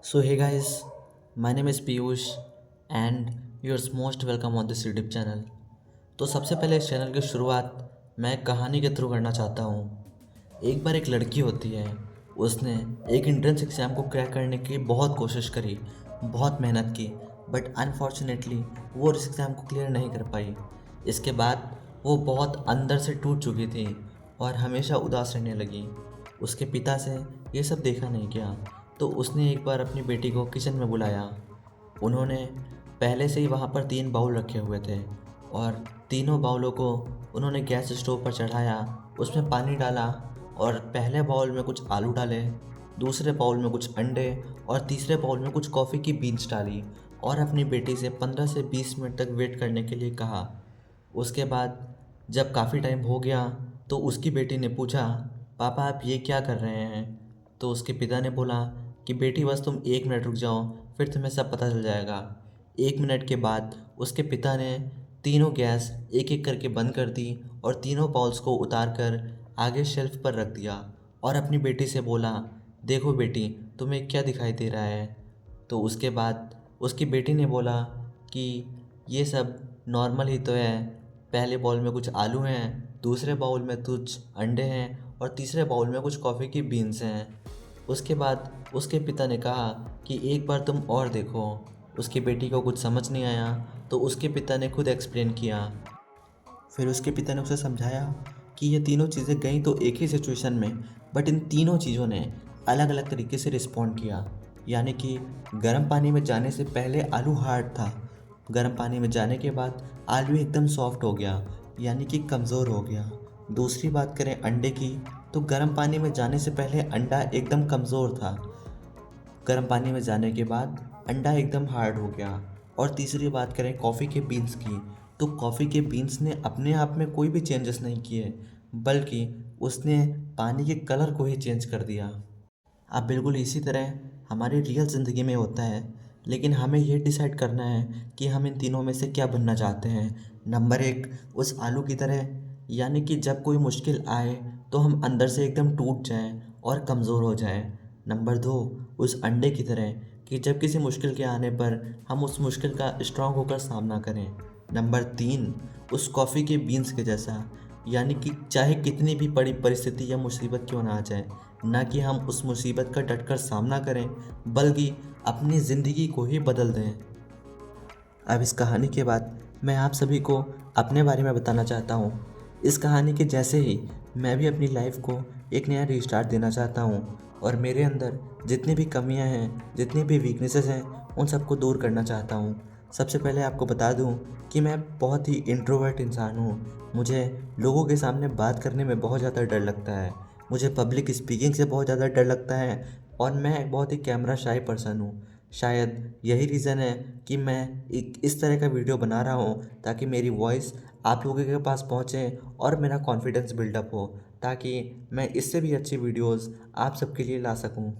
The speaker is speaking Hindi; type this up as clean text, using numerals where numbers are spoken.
So hey guys, my name is Piyush and you're most welcome on this YouTube channel. तो सबसे पहले इस चैनल की शुरुआत मैं एक कहानी के थ्रू करना चाहता हूँ। एक बार एक लड़की होती है, उसने एक एंट्रेंस एग्ज़ाम को क्रैक करने की बहुत कोशिश करी, बहुत मेहनत की, बट अनफॉर्चुनेटली वो इस एग्ज़ाम को क्लियर नहीं कर पाई। इसके बाद वो बहुत अंदर से टूट चुकी थी और हमेशा उदास रहने लगी। उसके पिता से ये सब देखा नहीं गया, तो उसने एक बार अपनी बेटी को किचन में बुलाया। उन्होंने पहले से ही वहाँ पर 3 बाउल रखे हुए थे और तीनों बाउलों को उन्होंने गैस स्टोव पर चढ़ाया, उसमें पानी डाला और पहले बाउल में कुछ आलू डाले, दूसरे बाउल में कुछ अंडे और तीसरे बाउल में कुछ कॉफ़ी की बीन्स डाली और अपनी बेटी से 15 से 20 मिनट तक वेट करने के लिए कहा। उसके बाद जब काफ़ी टाइम हो गया तो उसकी बेटी ने पूछा, पापा आप ये क्या कर रहे हैं? तो उसके पिता ने बोला कि बेटी बस तुम 1 मिनट रुक जाओ, फिर तुम्हें सब पता चल जाएगा। 1 मिनट के बाद उसके पिता ने तीनों गैस एक एक करके बंद कर दी और तीनों बाउल्स को उतार कर आगे शेल्फ पर रख दिया और अपनी बेटी से बोला, देखो बेटी तुम्हें क्या दिखाई दे रहा है? तो उसके बाद उसकी बेटी ने बोला कि ये सब नॉर्मल ही तो है। पहले बाउल में कुछ आलू हैं, दूसरे बाउल में कुछ अंडे हैं और तीसरे बाउल में कुछ कॉफ़ी की बीन्स हैं। उसके बाद उसके पिता ने कहा कि एक बार तुम और देखो। उसकी बेटी को कुछ समझ नहीं आया तो उसके पिता ने खुद एक्सप्लेन किया। फिर उसके पिता ने उसे समझाया कि ये तीनों चीज़ें गई तो एक ही सिचुएशन में, बट इन तीनों चीज़ों ने अलग अलग तरीके से रिस्पॉन्ड किया। यानी कि गर्म पानी में जाने से पहले आलू हार्ड था, गर्म पानी में जाने के बाद आलू एकदम सॉफ्ट हो गया, यानी कि कमज़ोर हो गया। दूसरी बात करें अंडे की, तो गर्म पानी में जाने से पहले अंडा एकदम कमज़ोर था, गर्म पानी में जाने के बाद अंडा एकदम हार्ड हो गया। और तीसरी बात करें कॉफ़ी के बीन्स की, तो कॉफ़ी के बीन्स ने अपने आप में कोई भी चेंजेस नहीं किए, बल्कि उसने पानी के कलर को ही चेंज कर दिया। अब बिल्कुल इसी तरह हमारी रियल ज़िंदगी में होता है, लेकिन हमें ये डिसाइड करना है कि हम इन तीनों में से क्या बनना चाहते हैं। नंबर 1, उस आलू की तरह, यानी कि जब कोई मुश्किल आए तो हम अंदर से एकदम टूट जाएं और कमज़ोर हो जाएं। नंबर 2, उस अंडे की तरह कि जब किसी मुश्किल के आने पर हम उस मुश्किल का स्ट्रांग होकर सामना करें। नंबर 3, उस कॉफ़ी के बीन्स के जैसा, यानी कि चाहे कितनी भी बड़ी परिस्थिति या मुसीबत क्यों ना आ जाए, ना कि हम उस मुसीबत का डटकर सामना करें, बल्कि अपनी ज़िंदगी को ही बदल दें। अब इस कहानी के बाद मैं आप सभी को अपने बारे में बताना चाहता हूँ। इस कहानी के जैसे ही मैं भी अपनी लाइफ को एक नया रिस्टार्ट देना चाहता हूँ और मेरे अंदर जितनी भी कमियाँ हैं, जितनी भी वीकनेसेस हैं, उन सबको दूर करना चाहता हूँ। सबसे पहले आपको बता दूँ कि मैं बहुत ही इंट्रोवर्ट इंसान हूँ। मुझे लोगों के सामने बात करने में बहुत ज़्यादा डर लगता है। मुझे पब्लिक स्पीकिंग से बहुत ज़्यादा डर लगता है और मैं एक बहुत ही कैमरा शाय पर्सन हूँ। शायद यही रीज़न है कि मैं एक इस तरह का वीडियो बना रहा हूँ, ताकि मेरी वॉइस आप लोगों के पास पहुँचे और मेरा कॉन्फिडेंस बिल्डअप हो, ताकि मैं इससे भी अच्छी वीडियोस आप सबके लिए ला सकूँ।